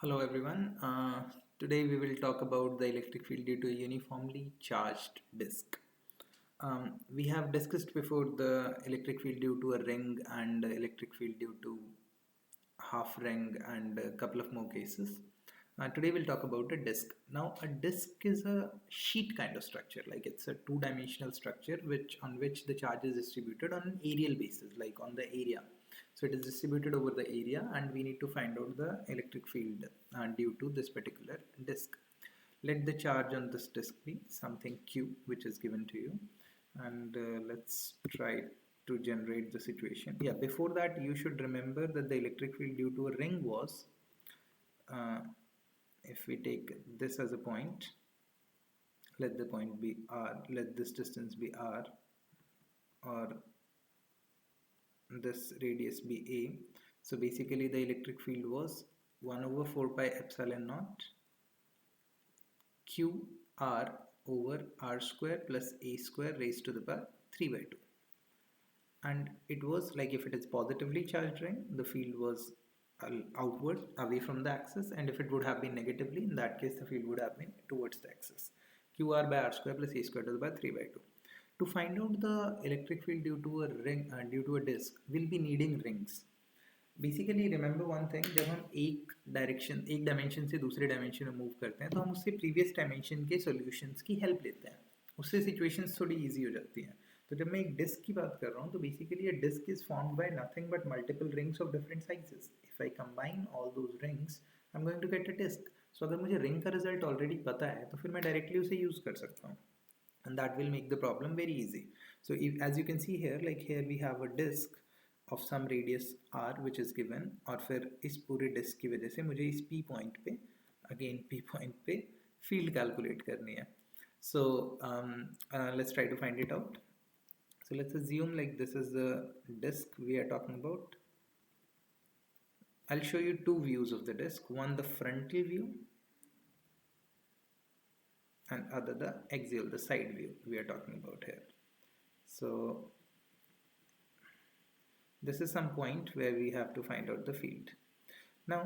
Hello everyone. Today we will talk about the electric field due to a uniformly charged disk. We have discussed before the electric field due to a ring and electric field due to half ring and a couple of more cases. Today we'll talk about a disk. Now a disk is a sheet kind of structure, like it's a two-dimensional structure which the charge is distributed on an areal basis, like on the area. So it is distributed over the area and we need to find out the electric field due to this particular disk. Let the charge on this disk be something Q, which is given to you, and let's try to generate the situation. Yeah, before that you should remember that the electric field due to a ring was, uh, if we take this as a point, let the point be r, let this distance be r, or this radius be a. So basically the electric field was 1 over 4 pi epsilon naught q r over r square plus a square raised to the power 3 by 2. And it was like, if it is positively charged ring, the field was outward away from the axis, and if it would have been negatively, in that case the field would have been towards the axis. Qr by r square plus a square to the power 3 by 2. To find out the electric field due to a ring, due to a disk, we'll be needing rings. Basically remember one thing, जब हम एक dimension से दूसरे dimension में move करते हैं तो हम उससे प्रीवियस डायमेंशन के सॉल्यूशंस की हेल्प लेते हैं, उससे सिचुएशंस थोड़ी इजी हो जाती हैं. तो जब मैं एक डिस्क की बात कर रहा हूँ तो बेसिकली ये disc is formed by nothing but multiple rings of different sizes. If I combine all those rings I am going to get a disc. So अगर मुझे रिंग का रिजल्ट ऑलरेडी पता है तो फिर मैं डायरेक्टली उसे यूज़ कर सकता हूँ, and that will make the problem very easy. So if, as you can see here, like here we have a disk of some radius r which is given, और फिर इस पूरे डिस्क की वजह से मुझे इस p पॉइंट पे, अगेन p पॉइंट पे फील्ड कैलकुलेट करनी है. So let's try to find it out. So let's assume like this is the disk we are talking about. I'll show you two views of the disk, one the frontal view and other the axial, the side view we are talking about here. So this is some point where we have to find out the field. Now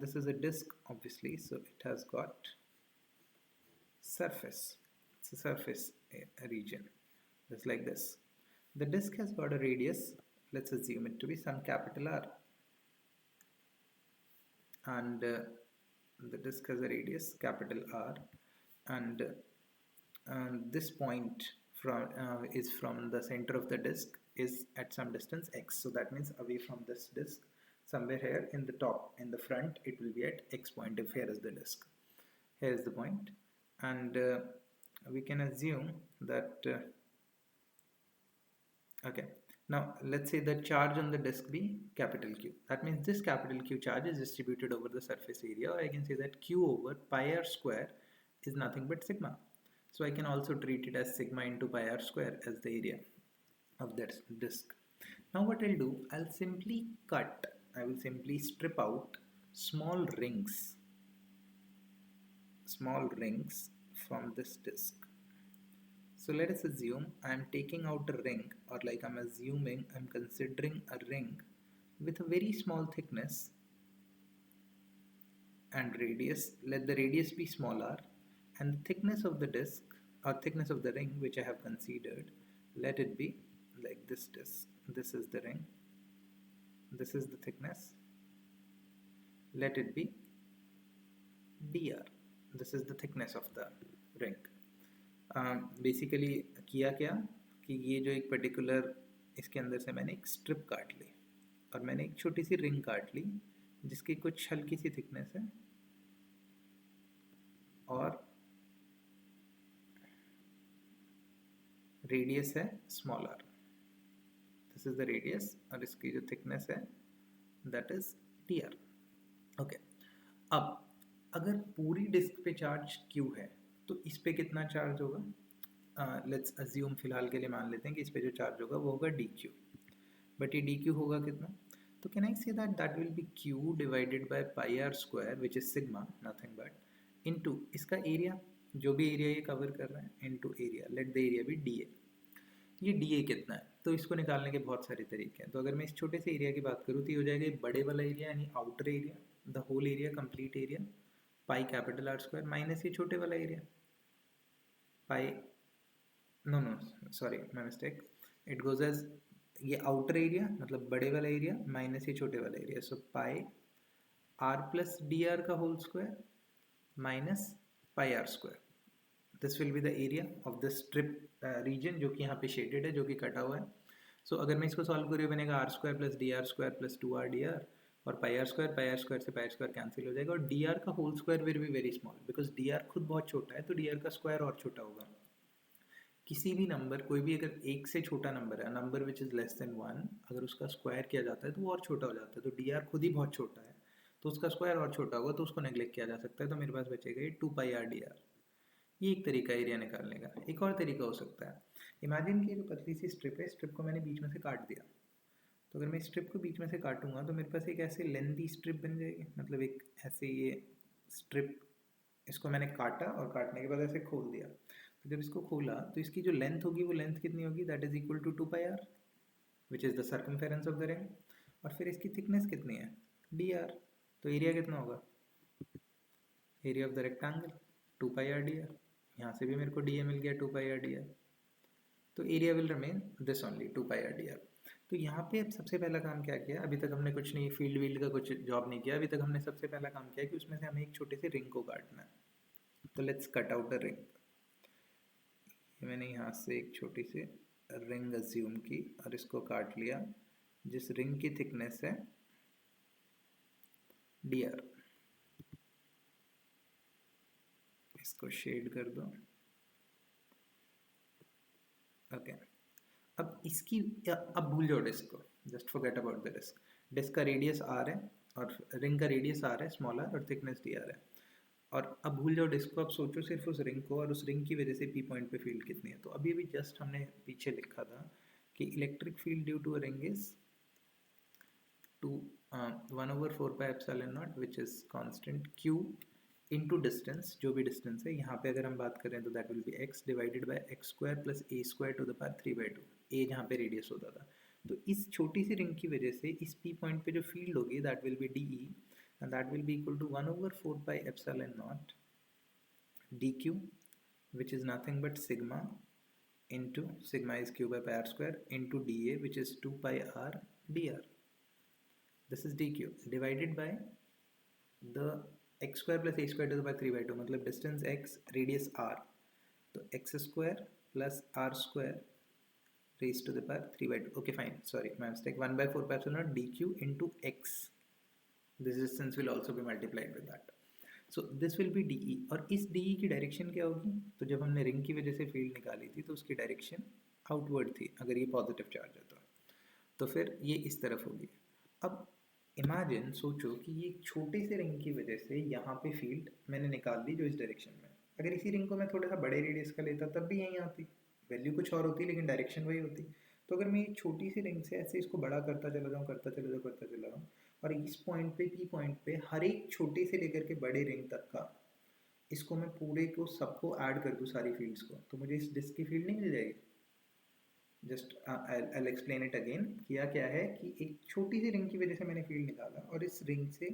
this is a disk obviously, so it has got surface. It's a surface region just like this. The disk has got a radius, let's assume it to be some capital R, and the disk has a radius capital R, and this point is from the center of the disk is at some distance x, so that means away from this disk somewhere here in the top, in the front, it will be at x point. If here is the disk, here is the point, and we can assume that okay, now let's say the charge on the disk be capital Q. That means this capital Q charge is distributed over the surface area, or I can say that Q over pi r square is nothing but sigma. So I can also treat it as sigma into pi r square as the area of that disk. Now what I'll do, I will simply strip out small rings from this disk. So let us assume I am taking out a ring, or like I'm considering a ring with a very small thickness and radius. Let the radius be small r, and the thickness of the disk, or thickness of the ring which I have considered, let it be like this disk. This is the ring, this is the thickness, let it be dr. This is the thickness of the ring. Basically किया क्या कि ये जो एक particular, इसके अंदर से मैंने एक स्ट्रिप काट ली और मैंने एक छोटी सी रिंग काट ली जिसकी कुछ हल्की सी थिकनेस है और रेडियस है small R. This is the radius और इसकी जो थिकनेस है that is D R. Okay, अब अगर पूरी डिस्क पे चार्ज Q है तो इस पे कितना चार्ज होगा? लेट्स अज्यूम, फिलहाल के लिए मान लेते हैं कि इस पे जो चार्ज होगा वो होगा dq. बट ये dq होगा कितना? तो can I say that will be q divided by pi R square which is sigma, nothing but into इसका एरिया, जो भी एरिया ये कवर कर रहा है, into area, let the area be dA. ये dA कितना है? तो इसको निकालने के बहुत सारे तरीके हैं. तो अगर मैं इस छोटे से एरिया की बात करूँ तो ये हो जाएगा बड़े वाला एरिया यानी outer area, the whole area, complete area, pi capital R square minus ये छोटे वाला area pi, no no sorry my mistake, it goes as ये आउटर एरिया मतलब बड़े वाला एरिया माइनस ये छोटे वाला area, so pi R plus D R का whole square minus pi R square. This will be the area of the strip region जो कि यहाँ पे शेडेड है, जो कि कटा हुआ है. सो अगर मैं इसको सॉल्व करूँ बनेगा R square plus D R square plus 2r D R और पाई आर स्क्वायर से पाई आर स्क्वायर कैंसिल हो जाएगा और डी आर का whole square will be very small because D R खुद बहुत छोटा है, तो डी आर का स्क्वायर और छोटा होगा. किसी भी नंबर, कोई भी अगर एक से छोटा नंबर है, number which is less than 1, अगर उसका स्क्वायर किया जाता है तो वो और छोटा हो जाता है. तो डी आर खुद ही बहुत छोटा है तो उसका स्क्वायर और छोटा होगा, तो उसको नेग्लेक्ट किया जा सकता है. तो मेरे पास बचेगा ये 2 पाई आर डी आर. ये एक तरीका है एरिया निकालने का. एक और तरीका हो सकता है, इमेजिन कि जो पतली सी स्ट्रिप है, स्ट्रिप को मैंने बीच में से काट दिया. तो अगर मैं स्ट्रिप को बीच में से काटूंगा तो मेरे पास एक ऐसे लेंथी स्ट्रिप बन जाएगी, मतलब एक ऐसे ये स्ट्रिप, इसको मैंने काटा और काटने के बाद ऐसे खोल दिया. तो जब इसको खोला तो इसकी जो लेंथ होगी वो लेंथ कितनी होगी, that is equal to 2 pi R which is the circumference of the ring. और फिर इसकी थिकनेस कितनी है, डी आर. तो एरिया कितना होगा, area of the rectangle 2 pi R D R. यहाँ से भी मेरे को डी ए मिल गया 2 पाई आर डी आर. तो area will remain this only 2 pi R D R. तो यहाँ पे अब सबसे पहला काम क्या किया, अभी तक हमने कुछ नहीं फील्ड वील्ड का कुछ जॉब नहीं किया. अभी तक हमने सबसे पहला काम किया कि उसमें से हमें एक छोटे से रिंग को काटना है. तो let's cut out a ring. मैंने यहाँ से एक छोटी सी रिंग अज्यूम की और इसको काट लिया जिस रिंग की थिकनेस है डी आर. इसको शेड कर दो. ओके अब इसकी, अब भूल जाओ डिस्क को, just forget about the disk. Disk का रेडियस आर है और रिंग का रेडियस आर है, स्मॉल आर, और थिकनेस डी आर है. और अब भूल जाओ डिस्क को, अब सोचो सिर्फ उस रिंग को और उस रिंग की वजह से पी पॉइंट पे फील्ड कितनी है. तो अभी भी जस्ट हमने पीछे लिखा था कि electric field due to a ring is 1/4πε0 which is constant q into distance, जो भी डिस्टेंस है. यहाँ पे अगर हम बात करें तो that will be x divided by x square plus a square to the power 3/2. a जहाँ पे रेडियस होता था. तो इस छोटी सी रिंग की वजह से इस p पॉइंट पे जो फील्ड होगी that will B dE and that will be equal to 1/4πε0 dq which is nothing but sigma into sigma is q by pi r square into dA which is 2 pi r dr. This is dq divided by the x square plus a square to the power 3/2 मतलब distance x radius r. तो x square plus r square raised to the power 3/2. Okay fine, sorry my mistake. 1/4πε0 dq into x. This distance will also be multiplied with that. So this will be DE. और इस DE की direction क्या होगी, तो जब हमने ring की वजह से फील्ड निकाली थी तो उसकी डायरेक्शन आउटवर्ड थी अगर ये पॉजिटिव चार्ज है तो फिर ये इस तरफ होगी. अब इमेजिन, सोचो कि ये छोटे से रिंग की वजह से यहाँ पे फील्ड मैंने निकाल दी जो इस डायरेक्शन में. अगर इसी रिंग को मैं थोड़ा सा बड़े रेडियस का लेता तब भी यहीं आती, वैल्यू कुछ और होती लेकिन डायरेक्शन वही होती. तो अगर मैं एक छोटी सी रिंग से ऐसे इसको बड़ा करता चला जाऊँ और इस पॉइंट पे पी पॉइंट पे हर एक छोटे से लेकर के बड़े रिंग तक का इसको मैं पूरे को सबको ऐड कर दूँ सारी फील्ड्स को, तो मुझे इस डिस्क की फील्ड नहीं मिल जाएगी. Just I explain it again. किया क्या है कि एक छोटी सी रिंग की वजह से मैंने फील्ड निकाला और इस रिंग से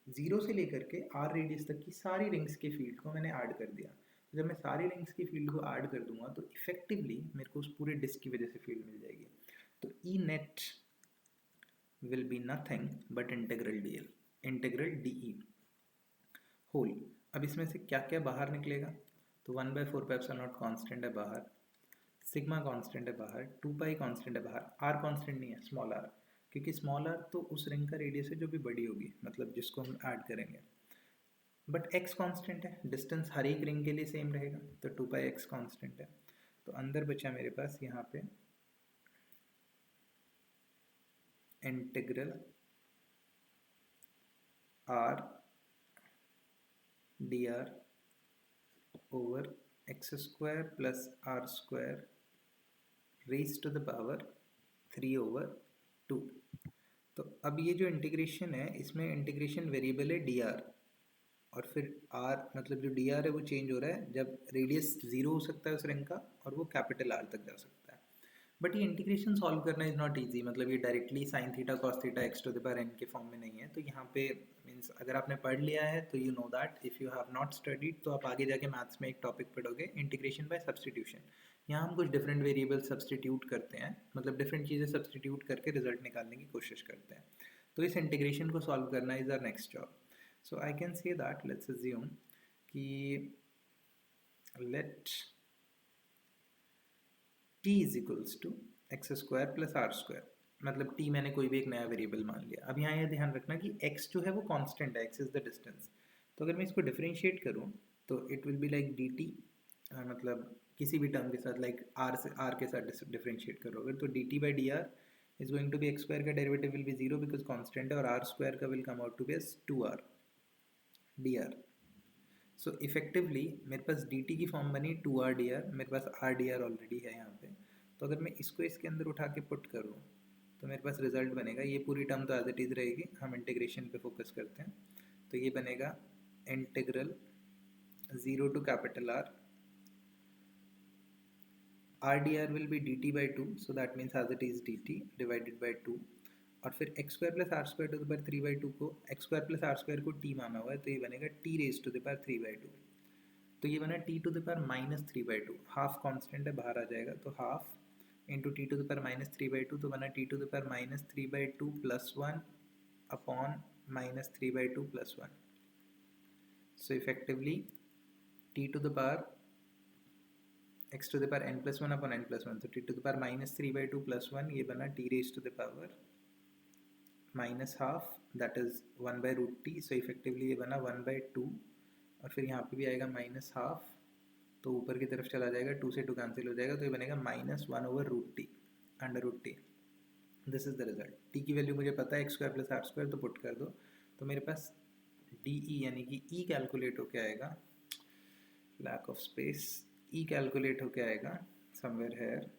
0 से लेकर के r रेडियस तक की सारी रिंग्स के फील्ड को मैंने ऐड कर दिया. तो जब मैं सारी रिंग्स की फील्ड को ऐड कर दूंगा तो इफेक्टिवली मेरे को उस पूरे डिस्क की वजह से फील्ड मिल जाएगी. तो E net will be nothing but integral dl, integral de whole. अब इसमें से क्या क्या बाहर निकलेगा, तो 1/4πε0 कांस्टेंट है बाहर, सिग्मा कांस्टेंट है बाहर, 2 पाई कांस्टेंट है बाहर, r कांस्टेंट नहीं है, स्मॉल r, क्योंकि स्मॉल r तो उस रिंग का रेडियस है जो भी बड़ी होगी, मतलब जिसको हम ऐड करेंगे. बट x कांस्टेंट है, डिस्टेंस हर एक रिंग के लिए सेम रहेगा, तो 2πx कांस्टेंट है. तो अंदर बचा मेरे पास यहाँ पे integral r dr over x square plus r square raise to the power 3/2. तो अब ये जो इंटीग्रेशन है इसमें इंटीग्रेशन वेरिएबल है dr और फिर r, मतलब जो dr है वो चेंज हो रहा है जब रेडियस 0 हो सकता है उस रिंग का और वो कैपिटल R तक जा सकता है. बट ये इंटीग्रेशन सॉल्व करना इज़ नॉट ईजी, मतलब ये directly sine theta cos theta X to the power n के फॉर्म में नहीं है. तो यहाँ पे मीन्स मीन्स अगर आपने पढ़ लिया है तो you know that, if you have not studied तो आप आगे जाके मैथ्स में एक टॉपिक पढ़ोगे, इंटीग्रेशन बाय सब्सटीट्यूशन। यहाँ हम कुछ डिफरेंट वेरिएबल सब्सटीट्यूट करते हैं, मतलब डिफरेंट चीज़ें सब्सटीट्यूट करके रिजल्ट निकालने की कोशिश करते हैं। तो इस इंटीग्रेशन को सॉल्व करना is our next job. So I can say that, let's assume कि let t is equals to x square plus R square, मतलब t मैंने कोई भी एक नया वेरिएबल मान लिया। अब यहाँ ये ध्यान रखना कि x जो है वो कांस्टेंट है, x इज द डिस्टेंस। तो अगर मैं इसको डिफरेंशिएट करूँ तो it will be like dt, मतलब किसी भी टर्म के साथ लाइक r से r के साथ डिफरेंशिएट करोगे तो dt by d R is going to be x square का derivative will be zero because constant है, और r स्क्वायर का will come out to be as 2r dr। So effectively मेरे पास dt की फॉर्म बनी 2r dr, मेरे पास r dr already है यहाँ पे। तो अगर मैं इसको इसके अंदर उठा के पुट करूँ तो मेरे पास रिजल्ट बनेगा, ये पूरी टर्म तो एज इट इज़ रहेगी, हम इंटीग्रेशन पे फोकस करते हैं। तो ये बनेगा integral 0 to capital R dr will be dt by 2, so that means as it is dt divided by 2, और फिर X square plus R square to the power 3 by 2 को X square plus R square को t माना हुआ है, तो ये बनेगा t raise to the power 3 by 2। तो ये बना t to the power minus 3 by 2, half constant है बाहर आ जाएगा, तो half into T to the power minus 3 by 2, तो बना t to the power minus 3 by 2 plus 1 upon minus 3 by 2 plus 1। So effectively t to the power x to the power n plus 1 upon n plus 1, तो t to the power minus 3 by 2 plus 1, ये बना t raise to the power minus half, that is 1 by root T. So effectively ये बना 1 by 2, और फिर यहाँ पे भी आएगा माइनस हाफ, तो ऊपर की तरफ चला जाएगा, 2 से 2 कैंसिल हो जाएगा, तो ये बनेगा minus 1 over root T, under root T. This is the result. T की वैल्यू मुझे पता है X square plus R square, तो पुट कर दो, तो मेरे पास डी ई यानी कि ई कैलकुलेट होके आएगा, lack of space, E calculate होके आएगा somewhere here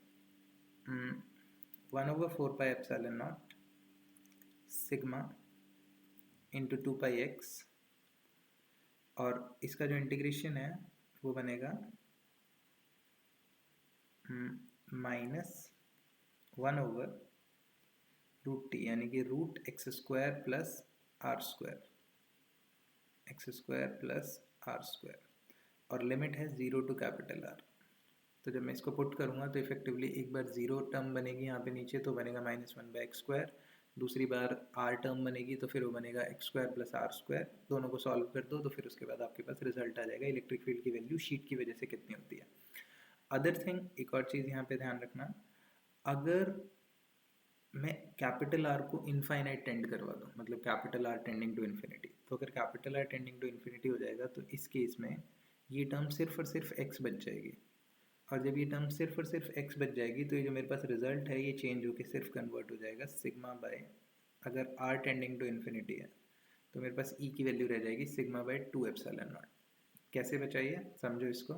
1 over 4 pi epsilon not sigma into 2 pi X, और इसका जो इंटीग्रेशन है वो बनेगा माइनस 1 ओवर रूट टी यानी कि root X square plus R square, X square plus R square, और लिमिट है 0 टू कैपिटल आर। तो जब मैं इसको पुट करूँगा तो इफेक्टिवली एक बार जीरो टर्म बनेगी यहाँ पे नीचे, तो बनेगा माइनस 1 बाई एक्स स्क्वायर, दूसरी बार आर टर्म बनेगी तो फिर वो बनेगा X square plus R square, दोनों को सॉल्व कर दो तो फिर उसके बाद आपके पास रिजल्ट आ जाएगा इलेक्ट्रिक फील्ड की वैल्यू शीट की वजह से कितनी होती है। अदर थिंग, एक और चीज़ यहाँ पे ध्यान रखना, अगर मैं कैपिटल आर को इनफाइनाइट टेंड करवा दूँ, मतलब capital R tending to infinity, तो अगर capital R tending to infinity हो जाएगा तो इस केस में ये टर्म सिर्फ और सिर्फ एक्स बच जाएगी, और जब ये टर्म सिर्फ और सिर्फ एक्स बच जाएगी तो ये जो मेरे पास रिजल्ट है ये चेंज होकर सिर्फ कन्वर्ट हो जाएगा सिग्मा बाय, अगर आर टेंडिंग टू इन्फिनिटी है तो मेरे पास ई की वैल्यू रह जाएगी सिग्मा बाय 2 एप्सिलॉन नॉट। कैसे बचाइए, समझो इसको।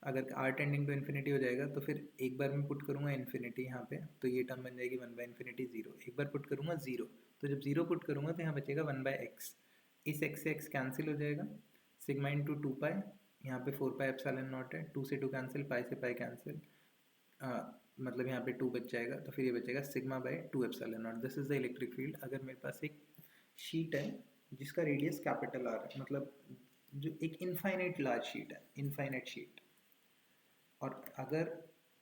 अगर आर टेंडिंग टू इन्फिनिटी हो जाएगा तो फिर एक बार मैं पुट करूँगा इन्फिनिटी यहाँ पे, तो ये टर्म बन जाएगी 1 बाई इन्फिनिटी 0, एक बार पुट करूँगा 0, तो जब 0 पुट करूँगा तो यहाँ बचेगा 1 बाई एक्स, इस एक्स से एक्स कैंसिल हो जाएगा, सिग्मा इंटू 2 पाई, यहाँ पे 4 पाई एप्सिलॉन नॉट है, 2 से 2 कैंसिल, पाई से पाई कैंसिल, मतलब यहाँ पे 2 बच जाएगा, तो फिर ये बचेगा sigma by 2 epsilon not. This is the electric field. अगर मेरे पास एक शीट है जिसका रेडियस कैपिटल आर है, मतलब जो एक इनफाइनाइट लार्ज शीट है, इनफाइनाइट शीट, और अगर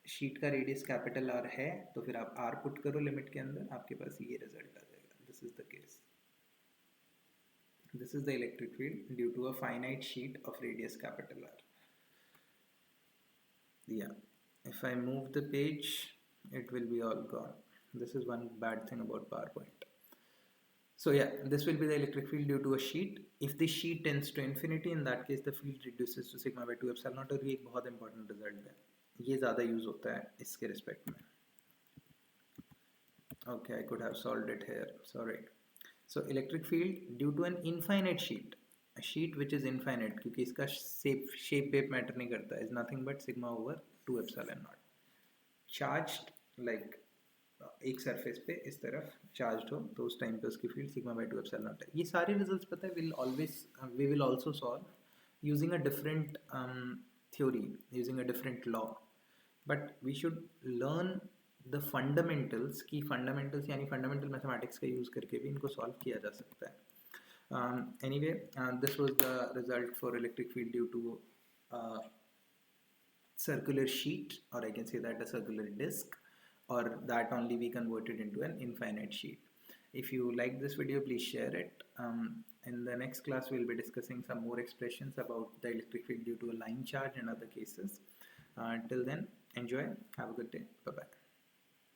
शीट का रेडियस कैपिटल आर है तो फिर आप आर पुट करो लिमिट के अंदर, आपके पास ये रिजल्ट आ जाएगा। This is the case, this is the electric field due to a finite sheet of radius capital R. Yeah, if I move the page it will be all gone. This is one bad thing about PowerPoint. So yeah, this will be the electric field due to a sheet. If the sheet tends to infinity, in that case the field reduces to sigma by 2 epsilon naught, और ये एक बहुत important result है, ये ज़्यादा use होता है इसके रिस्पेक्ट में। Okay, I could have solved it here, sorry. So electric field due to an infinite sheet, a sheet which is infinite, क्योंकि इसका shape matter नहीं करता, is nothing but sigma over 2 epsilon naught. Charged like एक surface पे इस तरफ charge हो तो उस टाइम पे उसकी field sigma by 2 epsilon not है। ये सारे रिजल्ट्स पता है we will also solve using a different theory, using a different law, but we should learn the fundamentals की, फंडामेंटल्स यानी फंडामेंटल मैथमेटिक्स का यूज़ करके भी इनको सॉल्व किया जा सकता है। Anyway, this was the result for electric field due to circular sheet, or I can say that a circular disk, or that only we converted into an infinite sheet. If you like this video, please share it. In the next class, we'll be discussing some more expressions about the electric field due to a line charge and other cases. Till then, enjoy. Have a good day. Bye bye.